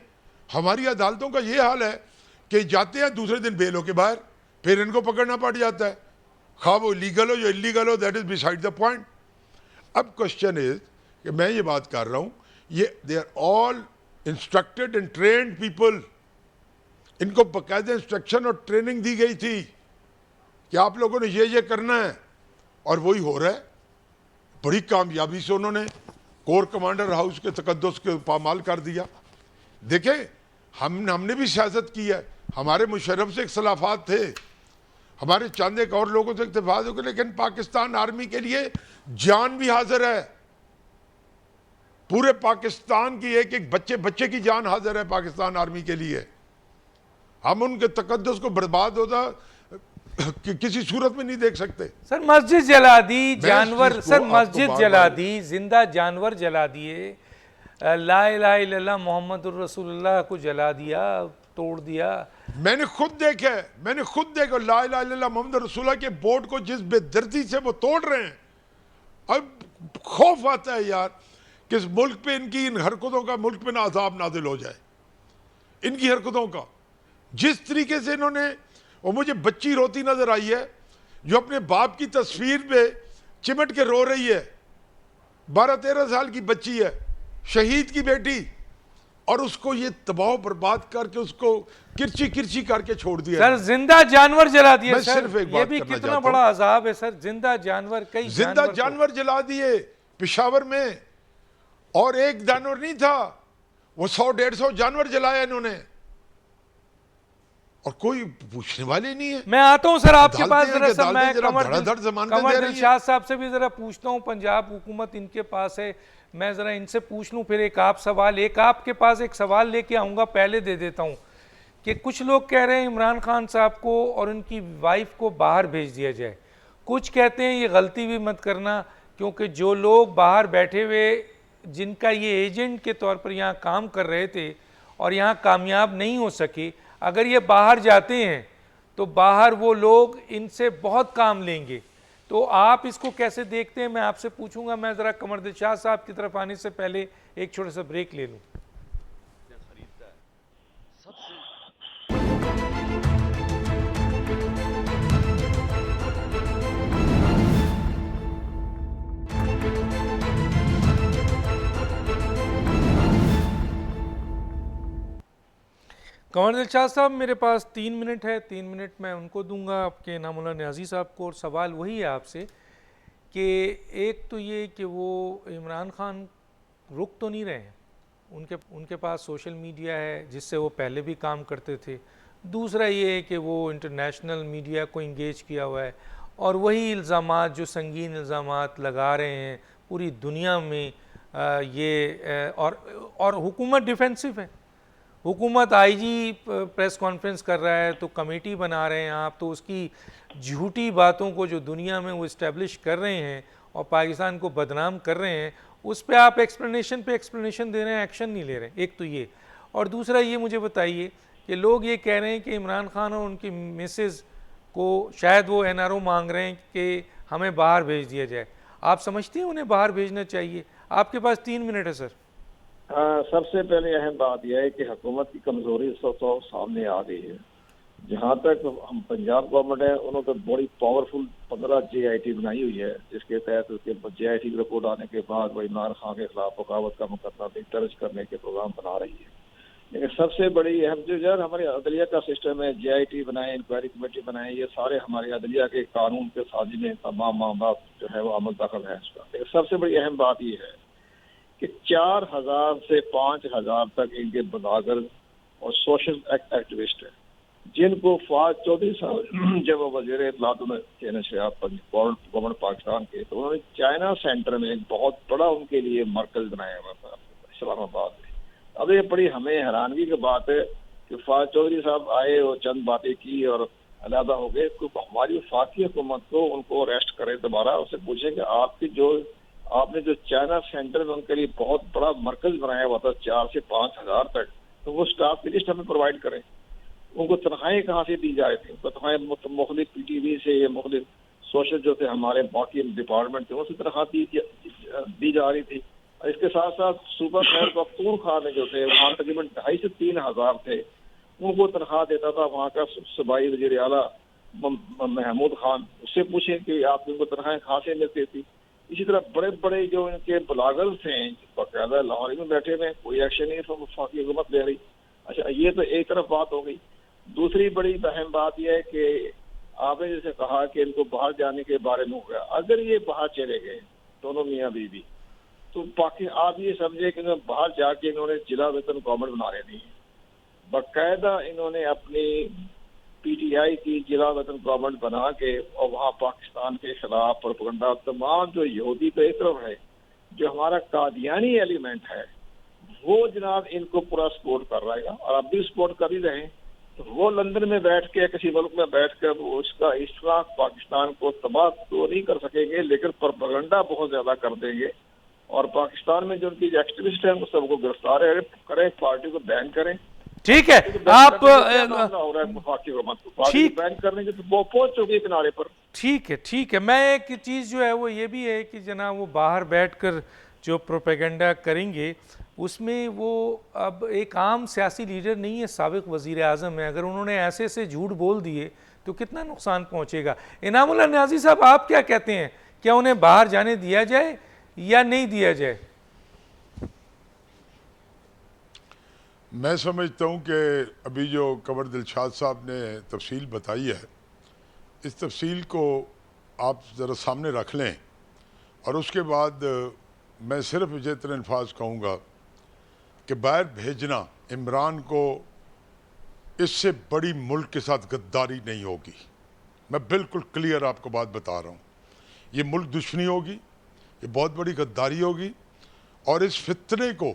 ہماری عدالتوں کا یہ حال ہے کہ جاتے ہیں دوسرے دن بیل ہو کے باہر، پھر ان کو پکڑنا پڑ جاتا ہے خواہ وہ لیگل ہو یا انلیگل ہو, that is beside the point. اب کوشچن از کہ میں یہ بات کر رہا ہوں, یہ they are all instructed and trained people. ان کو باقاعدہ انسٹرکشن اور ٹریننگ دی گئی تھی کہ آپ لوگوں نے یہ کرنا ہے, اور وہی ہو رہا ہے. بڑی کامیابی سے انہوں نے کور کمانڈر ہاؤس کے تقدس کے پامال کر دیا. دیکھیں ہم نے بھی سیاست کی ہے, ہمارے مشرف سے اختلافات تھے, ہمارے چاند ایک اور لوگوں سے اتفاق ہو گئے, لیکن پاکستان آرمی کے لیے جان بھی حاضر ہے. پورے پاکستان کی ایک ایک بچے کی جان حاضر ہے پاکستان آرمی کے لیے. ہم ان کے تقدس کو برباد ہوتا کسی صورت میں نہیں دیکھ سکتے. سر مسجد جلا دی, میں جانور, اس چیز کو سر آپ کو مسجد بار جلا بار دی, زندہ جانور جلا دیے, لا الہ الا اللہ محمد الرسول اللہ کو جلا دیا, توڑ دیا. میں نے خود دیکھا لا الہ الا اللہ محمد رسول اللہ کے بورڈ کو جس بے دردی سے وہ توڑ رہے ہیں. اب خوف آتا ہے یار کہ اس ملک پہ ان کی ان حرکتوں کا ملک پہ نہ عذاب نازل ہو جائے. ان کی حرکتوں کا جس طریقے سے انہوں نے, وہ مجھے بچی روتی نظر آئی ہے جو اپنے باپ کی تصویر پہ چمٹ کے رو رہی ہے, 12-13 سال کی بچی ہے, شہید کی بیٹی, اور اس کو یہ تباہ و برباد کر کے اس کو کرچی کر کے چھوڑ دیا. سر زندہ جانور جلا دیے. میں سر صرف ایک یہ بات بھی کرنا کتنا چاہتا بڑا عذاب ہے سر, زندہ جانور, کئی زندہ جانور جلا دیے پشاور میں, اور ایک جانور نہیں تھا, وہ 100-150 جانور جلایا انہوں نے, اور کوئی پوچھنے والے نہیں ہے. میں آتا ہوں سر آپ کے پاس, ذرا سر میں قمر دلشاد صاحب سے بھی ذرا پوچھتا ہوں, پنجاب حکومت ان کے پاس ہے, میں ذرا ان سے پوچھ لوں, پھر ایک آپ کے پاس ایک سوال لے کے آؤں گا. پہلے دے دیتا ہوں کہ کچھ لوگ کہہ رہے ہیں عمران خان صاحب کو اور ان کی وائف کو باہر بھیج دیا جائے. کچھ کہتے ہیں یہ غلطی بھی مت کرنا, کیونکہ جو لوگ باہر بیٹھے ہوئے جن کا یہ ایجنٹ کے طور پر یہاں کام کر رہے تھے اور یہاں کامیاب نہیں ہو سکے, اگر یہ باہر جاتے ہیں تو باہر وہ لوگ ان سے بہت کام لیں گے. تو آپ اس کو کیسے دیکھتے ہیں, میں آپ سے پوچھوں گا. میں ذرا قمر دلشاد صاحب کی طرف آنے سے پہلے ایک چھوٹا سا بریک لے لوں. خریدتا ہے سب سے قمر دلشاد صاحب میرے پاس 3 منٹ ہے, 3 منٹ میں ان کو دوں گا, آپ کے انعام اللہ نیازی صاحب کو. اور سوال وہی ہے آپ سے کہ ایک تو یہ کہ وہ عمران خان رک تو نہیں رہے ہیں, ان کے پاس سوشل میڈیا ہے جس سے وہ پہلے بھی کام کرتے تھے. دوسرا یہ ہے کہ وہ انٹرنیشنل میڈیا کو انگیج کیا ہوا ہے, اور وہی الزامات جو سنگین الزامات لگا رہے ہیں پوری دنیا میں, یہ اور حکومت ڈیفینسو ہے. حکومت آئی جی پریس کانفرنس کر رہا ہے تو کمیٹی بنا رہے ہیں آپ, تو اس کی جھوٹی باتوں کو جو دنیا میں وہ اسٹیبلش کر رہے ہیں اور پاکستان کو بدنام کر رہے ہیں, اس پہ آپ ایکسپلینیشن دے رہے ہیں, ایکشن نہیں لے رہے ہیں. ایک تو یہ, اور دوسرا یہ مجھے بتائیے کہ لوگ یہ کہہ رہے ہیں کہ عمران خان اور ان کی مسز کو شاید وہ NRO مانگ رہے ہیں کہ ہمیں باہر بھیج دیا جائے. آپ سمجھتے ہیں انہیں باہر بھیجنا چاہیے؟ آپ کے پاس 3 منٹ ہے سر. سب سے پہلے اہم بات یہ ہے کہ حکومت کی کمزوری اس وقت سامنے آ گئی ہے. جہاں تک ہم پنجاب گورنمنٹ ہے, انہوں نے بڑی پاورفل 15 JIT بنائی ہوئی ہے, جس کے تحت اس کے JIT کی رپورٹ آنے کے بعد وہ عمران خان کے خلاف بغاوت کا مقدمہ بھی درج کرنے کے پروگرام بنا رہی ہے. لیکن سب سے بڑی اہم جو ہے ہمارے عدلیہ کا سسٹم ہے, JIT بنائے, انکوائری کمیٹی بنائے, یہ سارے ہمارے عدلیہ کے قانون کے سازی میں تمام معاملات جو ہے وہ عمل دخل ہے اس کا. لیکن سب سے بڑی اہم بات یہ ہے کہ 4000 سے 5000 تک ان کے بلاگر اور سوشل ایکٹیوسٹ ہیں, جن کو فواد چودھری صاحب جب وہ وزیر اطلاعات گورنمنٹ پاکستان کے, تو انہوں نے چائنا سینٹر میں ایک بہت بڑا ان کے لیے مرکز بنایا ہوا تھا اسلام آباد میں. اب یہ بڑی ہمیں حیرانگی کی بات ہے کہ فواد چودھری صاحب آئے اور چند باتیں کی اور علیحدہ ہو گئے. ہماری وفاقی حکومت کو ان کو اریسٹ کرے دوبارہ, اس سے پوچھیں کہ آپ نے جو چائنا سینٹر میں ان کے لیے بہت بڑا مرکز بنایا ہوا تھا 4 سے 5000 تک, تو وہ اسٹاف کی لسٹ ہمیں پرووائڈ کریں. ان کو تنخواہیں کہاں سے دی جا رہی تھیں؟ ان کو تنخواہیں مختلف PTV سے یا مختلف سوشل جو تھے ہمارے باقی ڈپارٹمنٹ تھے ان سے تنخواہ دی جا رہی تھی. اور اس کے ساتھ ساتھ صوبہ خیر پختونخوا میں جو تھے وہاں تقریباً 2500 سے 3000 تھے, ان کو تنخواہ دیتا تھا وہاں کا صوبائی وزیر اعلیٰ محمود خان، اس سے پوچھیں کہ آپ ان کو تنخواہیں کہاں سے ملتی تھی. اسی طرح بڑے بڑے جو ان کے بلاگرز ہیں باقاعدہ لاہور میں بیٹھے ہوئے، کوئی ایکشن نہیں وفاقی حکومت لے رہی. اچھا یہ تو ایک طرف بات ہو گئی. دوسری بڑی اہم بات یہ ہے کہ آپ نے جیسے کہا کہ ان کو باہر جانے کے بارے میں ہو گیا. اگر یہ باہر چلے گئے دونوں میاں بیوی تو باقی آپ یہ سمجھے کہ باہر جا کے انہوں نے ضلع وطن گورنمنٹ بنا لینی ہے. باقاعدہ انہوں نے اپنی پی ٹی آئی کی ضلع وطن گورنمنٹ بنا کے اور وہاں پاکستان کے خلاف پروپیگنڈا تمام جو یہودی تو ایک طرف ہے، جو ہمارا قادیانی ایلیمنٹ ہے وہ جناب ان کو پورا سپورٹ کر رہا ہے اور اب بھی سپورٹ کر ہی رہے ہیں. تو وہ لندن میں بیٹھ کے کسی ملک میں بیٹھ کر وہ اس کا اس طرح پاکستان کو تباہ تو نہیں کر سکیں گے لیکن پروپیگنڈا بہت زیادہ کر دیں گے. اور پاکستان میں جو ان کی ایکٹیوسٹ ہیں وہ سب کو گرفتار کریں، پارٹی کو بین کریں. ٹھیک ہے آپ بین کرنے کے تو وہ پہنچ چکی ہے کنارے پر. ٹھیک ہے. میں ایک چیز جو ہے وہ یہ بھی ہے کہ جناب وہ باہر بیٹھ کر جو پروپیگنڈا کریں گے اس میں وہ اب ایک عام سیاسی لیڈر نہیں ہے، سابق وزیر اعظم ہے. اگر انہوں نے ایسے جھوٹ بول دیے تو کتنا نقصان پہنچے گا. انعام اللہ نیازی صاحب آپ کیا کہتے ہیں، کیا انہیں باہر جانے دیا جائے یا نہیں دیا جائے؟ میں سمجھتا ہوں کہ ابھی جو قمر دلشاد صاحب نے تفصیل بتائی ہے اس تفصیل کو آپ ذرا سامنے رکھ لیں اور اس کے بعد میں صرف اتنے الفاظ کہوں گا کہ باہر بھیجنا عمران کو اس سے بڑی ملک کے ساتھ غداری نہیں ہوگی. میں بالکل کلیئر آپ کو بات بتا رہا ہوں. یہ ملک دشمنی ہوگی، یہ بہت بڑی غداری ہوگی اور اس فتنے کو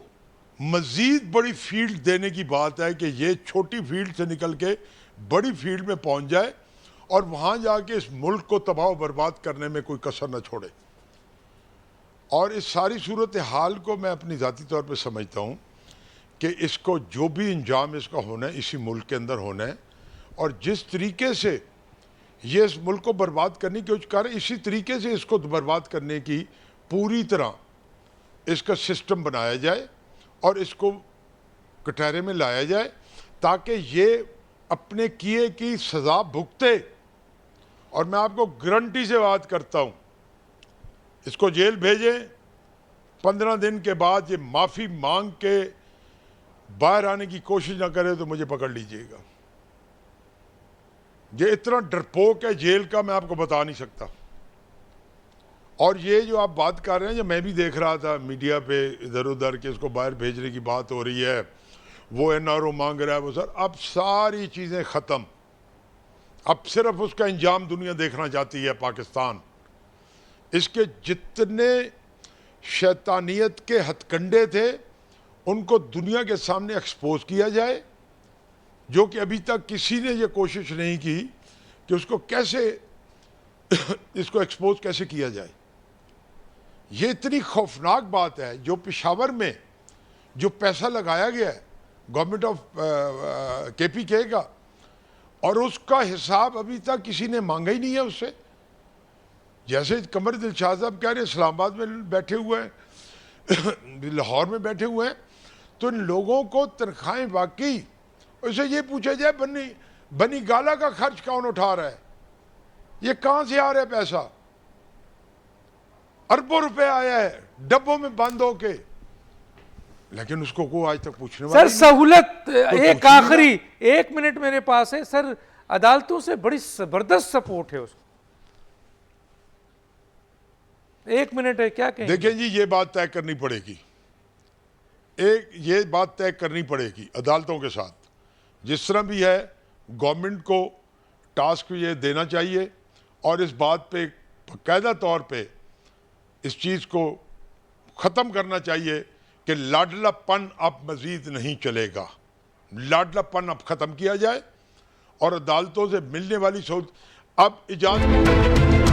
مزید بڑی فیلڈ دینے کی بات ہے کہ یہ چھوٹی فیلڈ سے نکل کے بڑی فیلڈ میں پہنچ جائے اور وہاں جا کے اس ملک کو تباہ و برباد کرنے میں کوئی کسر نہ چھوڑے. اور اس ساری صورتحال کو میں اپنی ذاتی طور پہ سمجھتا ہوں کہ اس کو جو بھی انجام اس کا ہونا ہے اسی ملک کے اندر ہونا ہے اور جس طریقے سے یہ اس ملک کو برباد کرنے کی کوشش کر رہے ہیں اسی طریقے سے اس کو برباد کرنے کی پوری طرح اس کا سسٹم بنایا جائے اور اس کو کٹہرے میں لایا جائے تاکہ یہ اپنے کیے کی سزا بھگتے. اور میں آپ کو گارنٹی سے بات کرتا ہوں اس کو جیل بھیجیں 15 دن کے بعد یہ معافی مانگ کے باہر آنے کی کوشش نہ کرے تو مجھے پکڑ لیجئے گا. یہ اتنا ڈرپوک ہے جیل کا میں آپ کو بتا نہیں سکتا. اور یہ جو آپ بات کر رہے ہیں جو میں بھی دیکھ رہا تھا میڈیا پہ ادھر ادھر کہ اس کو باہر بھیجنے کی بات ہو رہی ہے، وہ این آر او مانگ رہا ہے، وہ سر اب ساری چیزیں ختم. اب صرف اس کا انجام دنیا دیکھنا چاہتی ہے پاکستان. اس کے جتنے شیطانیت کے ہتھ کنڈے تھے ان کو دنیا کے سامنے ایکسپوز کیا جائے، جو کہ ابھی تک کسی نے یہ کوشش نہیں کی کہ اس کو کیسے اس کو ایکسپوز کیسے کیا جائے. یہ اتنی خوفناک بات ہے جو پشاور میں جو پیسہ لگایا گیا ہے گورنمنٹ آف کے پی کے کا اور اس کا حساب ابھی تک کسی نے مانگا ہی نہیں ہے اس سے. جیسے قمر دلشاد صاحب کہہ رہے ہیں اسلام آباد میں بیٹھے ہوئے ہیں، لاہور میں بیٹھے ہوئے ہیں، تو ان لوگوں کو تنخواہیں واقعی اسے یہ پوچھا جائے بنی گالا کا خرچ کون اٹھا رہا ہے، یہ کہاں سے آ رہا ہے پیسہ؟ اربوں روپے آیا ہے ڈبوں میں بند ہو کے، لیکن اس کو کوئی آج تک پوچھنے والا سر سہولت ایک آخری 1 منٹ میرے پاس ہے سر. عدالتوں سے بڑی زبردست سپورٹ ہے اس کو. 1 منٹ ہے، کیا کہیں؟ دیکھیں جی یہ بات طے کرنی پڑے گی، یہ بات طے کرنی پڑے گی عدالتوں کے ساتھ. جس طرح بھی ہے گورنمنٹ کو ٹاسک یہ دینا چاہیے اور اس بات پہ باقاعدہ طور پہ اس چیز کو ختم کرنا چاہیے کہ لاڈلا پن اب مزید نہیں چلے گا. لاڈلا پن اب ختم کیا جائے اور عدالتوں سے ملنے والی سہولت اب اجازت